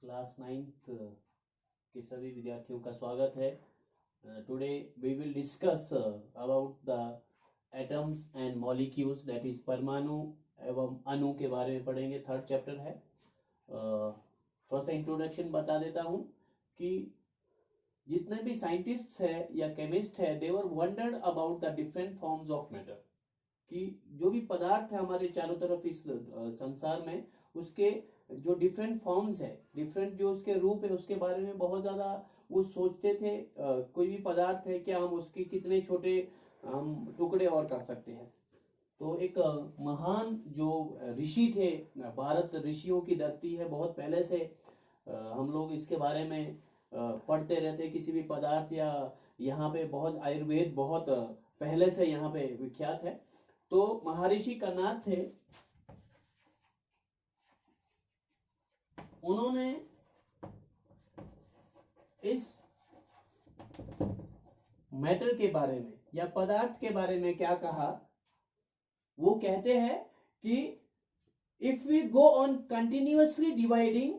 Class 9th के सभी विद्यार्थियों का स्वागत है। Today we will discuss about the atoms and molecules, that is परमाणु एवं अणु के बारे में पढ़ेंगे। थर्ड चैप्टर है। थोड़ा सा इंट्रोडक्शन बता देता हूँ कि जितने भी साइंटिस्ट है या केमिस्ट है, they were wondered about the different forms of matter, कि जो भी पदार्थ है हमारे चारों तरफ इस संसार में, उसके जो डिफरेंट फॉर्म्स है, डिफरेंट जो उसके रूप है, उसके बारे में बहुत ज्यादा वो सोचते थे। कोई भी पदार्थ है, क्या हम उसके कितने छोटे हम टुकड़े और कर सकते हैं। तो एक महान जो ऋषि थे, भारत ऋषियों की धरती है, बहुत पहले से हम लोग इसके बारे में पढ़ते रहते। किसी भी पदार्थ या यहाँ पे बहुत आयुर्वेद बहुत पहले से यहाँ पे विख्यात है। तो महर्षि कणाद थे, उन्होंने इस मैटर के बारे में या पदार्थ के बारे में क्या कहा। वो कहते हैं कि if we go on continuously dividing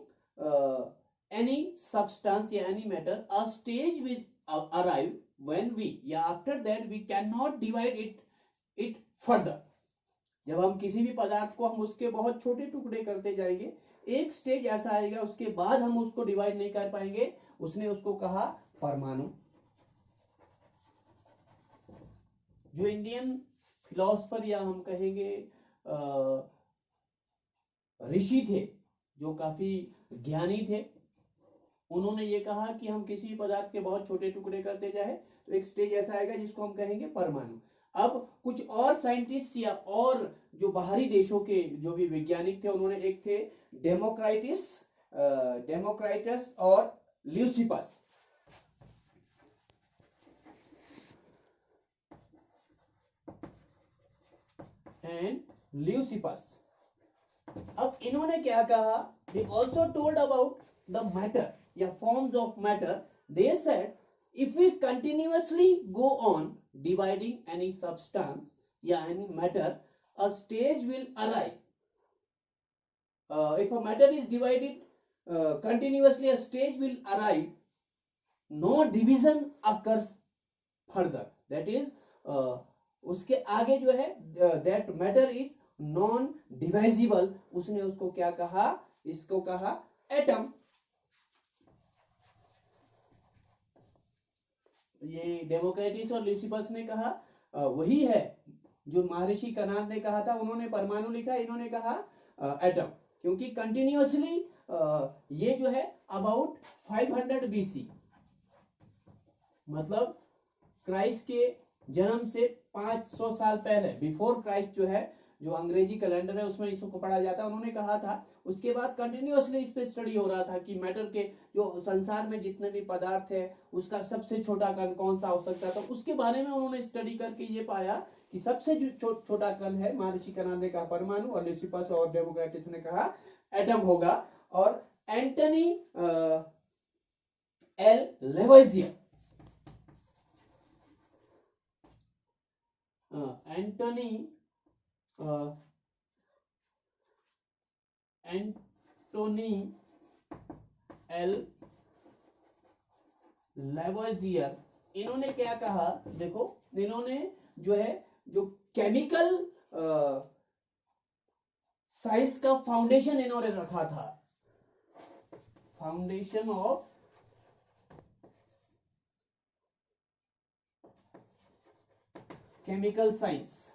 any substance या any matter, a stage will arrive when we या after that we can not divide it further. जब हम किसी भी पदार्थ को हम उसके बहुत छोटे टुकड़े करते जाएंगे, एक स्टेज ऐसा आएगा, उसके बाद हम उसको डिवाइड नहीं कर पाएंगे। उसने उसको कहा परमाणु। जो इंडियन फिलोसफर या हम कहेंगे ऋषि थे, जो काफी ज्ञानी थे, उन्होंने ये कहा कि हम किसी भी पदार्थ के बहुत छोटे टुकड़े करते जाए तो एक स्टेज ऐसा आएगा जिसको हम कहेंगे परमाणु। अब कुछ और साइंटिस्ट या और जो बाहरी देशों के जो भी वैज्ञानिक थे, उन्होंने एक थे डेमोक्राइटस और ल्यूसिपस। अब इन्होंने क्या कहा, they also told about the matter या forms of matter. They said if we continuously go on dividing any substance या any matter, a stage will arrive. If a matter is divided continuously, a stage will arrive, no division occurs further. That is, उसके आगे जो है that matter is non डिवाइजिबल। उसने उसको क्या कहा, इसको कहा एटम। ये डेमोक्रेटिस और ल्यूसिपस ने कहा वही है जो महर्षि कणाद ने कहा था। उन्होंने परमाणु लिखा, इन्होंने कहा एटम, क्योंकि कंटिन्यूअसली ये जो है अबाउट 500 BC, मतलब क्राइस्ट के जन्म से 500 साल पहले, बिफोर क्राइस्ट जो है, जो अंग्रेजी कैलेंडर है उसमें इसको पढ़ा जाता है। उन्होंने कहा था, उसके बाद कंटिन्यूअसली इस पे स्टडी हो रहा था कि मैटर के जो संसार में जितने भी पदार्थ है, उसका सबसे छोटा कण कौन सा हो सकता है। तो उसके बारे में उन्होंने स्टडी करके ये पाया कि सबसे जो छोटा कण है, महर्षि कणाद ने कहा परमाणु, और ल्यूसिपस और डेमोक्रेटिस ने कहा एटम होगा। और एंटनी एल लेवोइजियर, एंटोनी एल लेवोइजियर, इन्होंने क्या कहा, देखो, इन्होंने जो है जो केमिकल साइंस का फाउंडेशन इन्होंने रखा था, फाउंडेशन ऑफ केमिकल साइंस,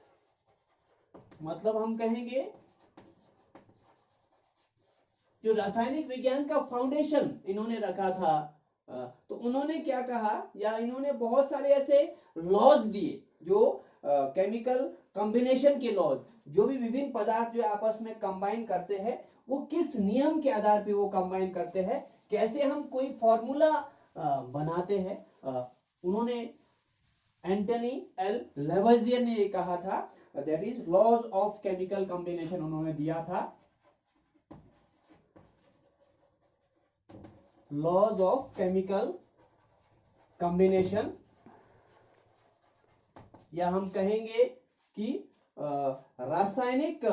मतलब हम कहेंगे जो रासायनिक विज्ञान का फाउंडेशन इन्होंने रखा था। तो उन्होंने क्या कहा, या इन्होंने बहुत सारे ऐसे लॉज दिए जो केमिकल कॉम्बिनेशन के लॉज, जो भी विभिन्न पदार्थ जो आपस में कंबाइन करते हैं, वो किस नियम के आधार पे वो कंबाइन करते हैं, कैसे हम कोई फॉर्मूला बनाते हैं। उन्होंने एंटनी एल लेवोइजियर ने ये कहा था, that is laws of chemical combination उन्होंने दिया था, लॉज ऑफ केमिकल कॉम्बिनेशन, या हम कहेंगे कि रासायनिक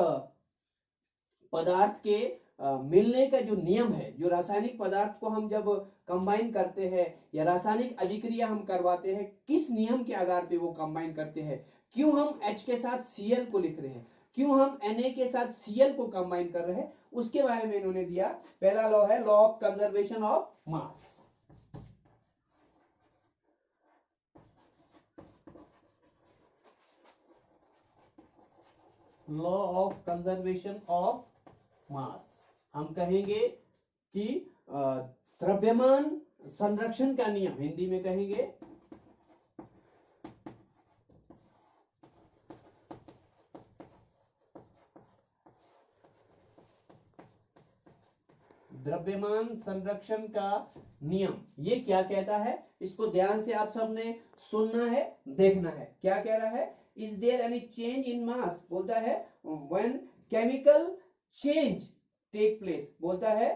पदार्थ के मिलने का जो नियम है, जो रासायनिक पदार्थ को हम जब कंबाइन करते हैं या रासायनिक अभिक्रिया हम करवाते हैं, किस नियम के आधार पे वो कंबाइन करते हैं, क्यों हम H के साथ Cl को लिख रहे हैं, क्यों हम Na के साथ Cl को कंबाइन कर रहे हैं, उसके बारे में इन्होंने दिया। पहला लॉ है law of conservation of mass. Law of conservation of मास, हम कहेंगे कि द्रव्यमान संरक्षण का नियम, हिंदी में कहेंगे द्रव्यमान संरक्षण का नियम। ये क्या कहता है, इसको ध्यान से आप सबने सुनना है, देखना है। क्या कह रहा है, is there any change in mass, बोलता है when chemical change take place, बोलता है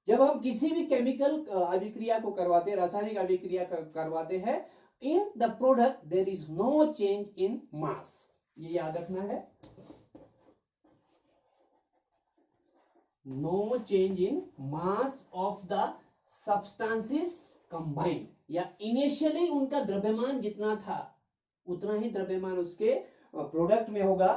जब हम किसी भी केमिकल अभिक्रिया को करवाते हैं, रासायनिक अभिक्रिया करवाते हैं, in the product there is no change in mass. ये याद रखना है, no change in mass of the substances combined, या इनिशियली उनका द्रव्यमान जितना था उतना ही द्रव्यमान उसके प्रोडक्ट में होगा।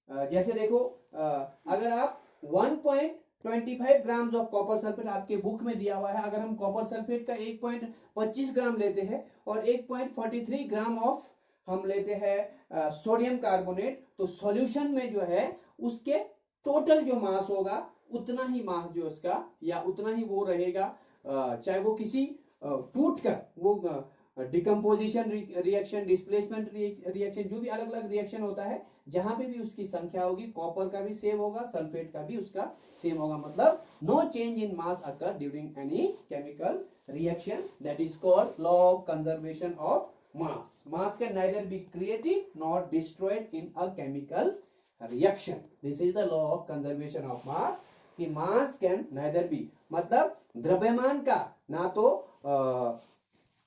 जैसे देखो, अगर आप 1.25 ग्राम ऑफ कॉपर सल्फेट आपके बुक में दिया हुआ है, अगर हम कॉपर सल्फेट का 1.25 ग्राम लेते हैं और 1.43 ग्राम ऑफ हम लेते हैं सोडियम कार्बोनेट, तो सॉल्यूशन में जो है उसके टोटल जो मास होगा उतना ही मास जो उसका, या उतना ही वो रहेगा, चाहे वो किसी टूट कर वो डिकम्पोजिशन रिएक्शन, डिस्प्लेसमेंट रिएक्शन, जो भी अलग अलग रिएक्शन होता है, जहां पे भी उसकी संख्या होगी, कॉपर का भी सेम होगा, सल्फेट का भी उसका सेम होगा। मतलब no change in mass occur during any chemical reaction, that is called law of conservation of mass. Mass can neither be created nor destroyed in a chemical reaction. This is the law of conservation of mass, कि mass can neither B, मतलब द्रव्यमान का ना तो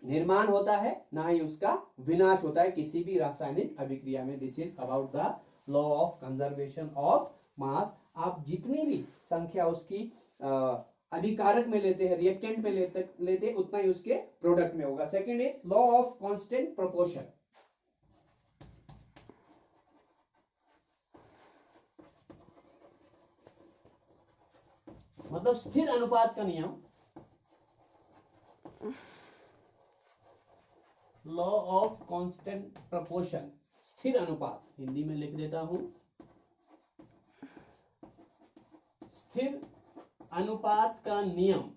निर्माण होता है, ना ही उसका विनाश होता है किसी भी रासायनिक अभिक्रिया में। This is about the law of conservation of मास। आप जितनी भी संख्या उसकी अभिकारक में लेते हैं, रिएक्टेंट में लेते उतना ही उसके प्रोडक्ट में होगा। Second is law of constant proportion. मतलब स्थिर अनुपात का नियम, लॉ ऑफ कांस्टेंट प्रोपोर्शन, स्थिर अनुपात, हिंदी में लिख देता हूं, स्थिर अनुपात का नियम।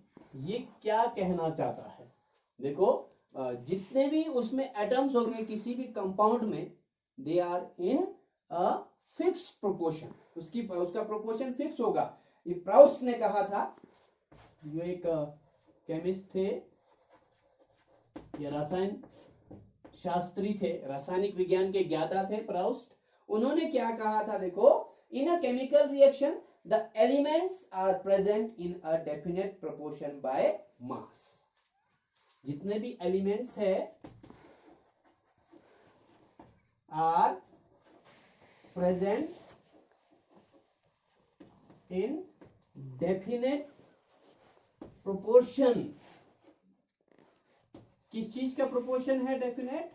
ये क्या कहना चाहता है, देखो जितने भी उसमें एटम्स होंगे किसी भी कंपाउंड में, they are in a fixed proportion, उसका प्रोपोर्शन फिक्स होगा। ये प्राउस्ट ने कहा था, जो एक केमिस्ट थे या रसायन शास्त्री थे, रासायनिक विज्ञान के ज्ञाता थे प्राउस्ट। उन्होंने क्या कहा था, देखो, in a chemical reaction the elements are present in a definite proportion by mass. जितने भी एलिमेंट्स है are present in definite proportion. किस चीज का प्रोपोर्शन है डेफिनेट?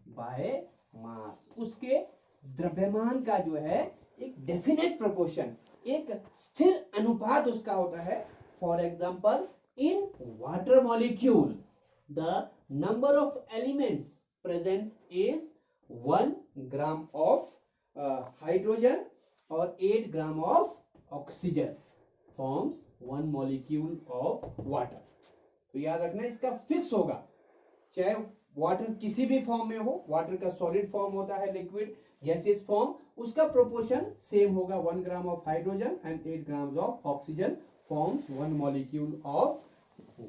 By mass. उसके द्रव्यमान का जो है एक डेफिनेट प्रोपोर्शन, एक स्थिर अनुपात उसका होता है। For example, in water molecule the number of elements present is 1 gram of hydrogen और 8 gram of oxygen forms 1 molecule of water. तो याद रखना, इसका फिक्स होगा, चाहे वाटर किसी भी फॉर्म में हो, वाटर का सॉलिड फॉर्म होता है, लिक्विड, गैसियस फॉर्म, उसका प्रोपोर्शन सेम होगा। 1 gram of hydrogen and 8 gram of oxygen forms 1 molecule of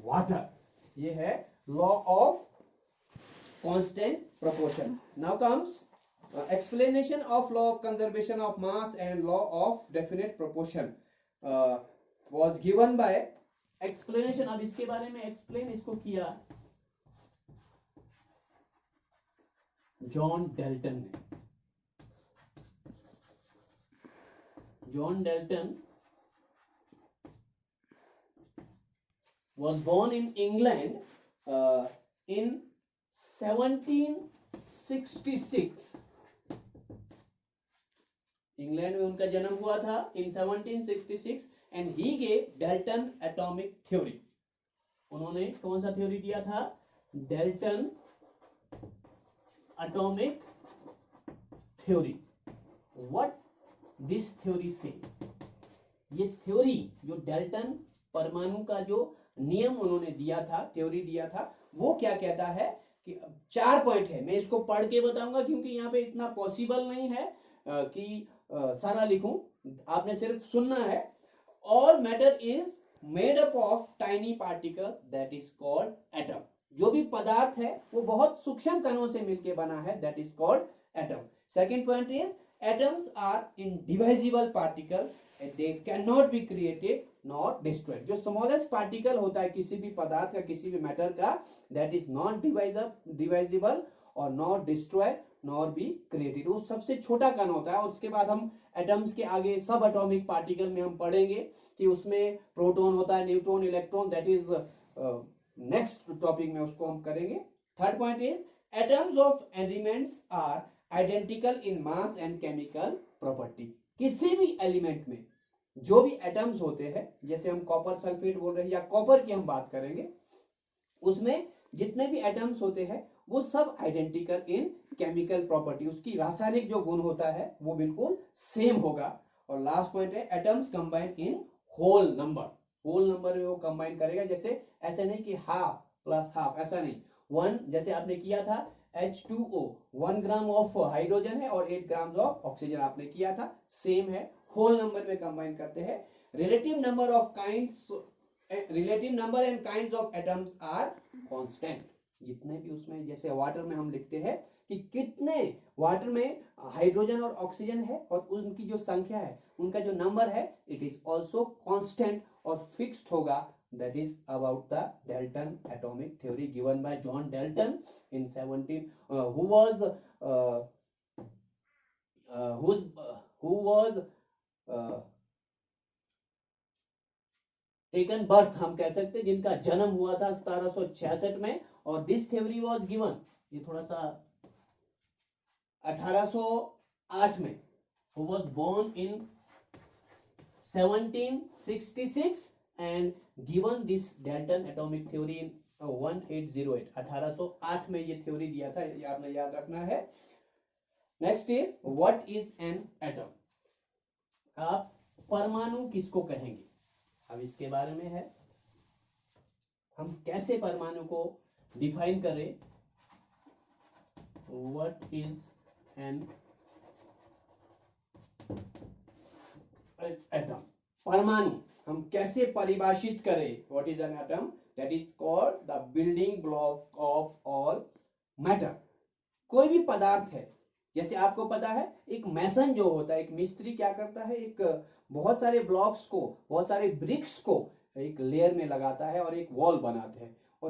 water. ये है law of constant proportion. Now comes explanation of law of conservation of mass and law of definite proportion was given by explanation। अब इसके बारे में explain इसको किया John Dalton ने। John Dalton was born in England in 1766. England में उनका जन्म हुआ था in 1766 and he gave Dalton atomic theory. उन्होंने कौन सा थ्योरी दिया था? Dalton atomic theory. What this theory says? ये थ्योरी जो डाल्टन परमाणु का जो नियम उन्होंने दिया था, थ्योरी दिया था, वो क्या कहता है कि 4 पॉइंट है. मैं इसको पढ़ के बताऊंगा क्योंकि यहाँ पे इतना पॉसिबल नहीं है कि सारा लिखूं. आपने सिर्फ सुनना है. All matter is made up of tiny particle that is called atom. जो भी पदार्थ है वो बहुत सूक्ष्म कणों से मिलकर बना है, that is called atom. Second point is atoms are indivisible particle, they cannot be created nor destroyed. जो स्मॉलेस्ट पार्टिकल होता है किसी भी पदार्थ का, किसी भी मैटर का, that is not divisible और not destroyed nor be created. वो सबसे छोटा कण होता है. और उसके बाद हम एटम्स के आगे सब एटॉमिक पार्टिकल में हम पढ़ेंगे कि उसमें प्रोटॉन होता है, neutron, electron, that is next topic में उसको हम करेंगे. Third point is atoms of elements are identical in mass and chemical property. किसी भी एलिमेंट में जो भी एटम्स होते हैं, जैसे हम कॉपर सल्फेट बोल रहे हैं या कॉपर की हम बात करेंगे, उसमें जितने भी एटम्स होते हैं वो सब आइडेंटिकल इन केमिकल प्रॉपर्टी. उसकी रासायनिक जो गुण होता है वो बिल्कुल सेम होगा. और लास्ट पॉइंट है atoms combine in whole number. Whole number में वो कंबाइन करेगा. जैसे ऐसे नहीं कि हाफ प्लस हाफ, ऐसा नहीं. 1 जैसे आपने किया था H2O 1 ग्राम ऑफ हाइड्रोजन है और 8 ग्राम ऑफ ऑक्सीजन आपने किया था, सेम है. होल नंबर में कंबाइन करते हैं. Relative number and kinds of atoms are constant. जितने भी उसमें, जैसे वाटर में हम लिखते हैं कि कितने वाटर में हाइड्रोजन और ऑक्सीजन है और उनकी जो संख्या है, उनका जो नंबर है, इट इज ऑल्सो कांस्टेंट और फिक्स्ड होगा. That is about the Dalton atomic theory given by John Dalton in 17 who was taken birth, हम कह सकते हैं, जिनका जन्म हुआ था 1766 में. और दिस थ्योरी वाज गिवन, ये थोड़ा सा 1808 में. who was born in 1766 and given this Dalton atomic theory in 1808. 1808 में ये थ्योरी दिया था, ये आपने याद रखना है. Next is what is an atom. आप परमाणु किसको कहेंगे, अब इसके बारे में है. हम कैसे परमाणु को डिफाइन करें. What is an atom. परमाणु हम कैसे परिभाषित करें. What is an atom. That is called the building block of all matter. कोई भी पदार्थ है, जैसे आपको पता है एक मैसन जो होता है, एक मिस्त्री क्या करता है, एक बहुत सारे ब्लॉक्स को, बहुत सारे ब्रिक्स को एक लेयर में लगाता है और एक वॉल बनाते हैं.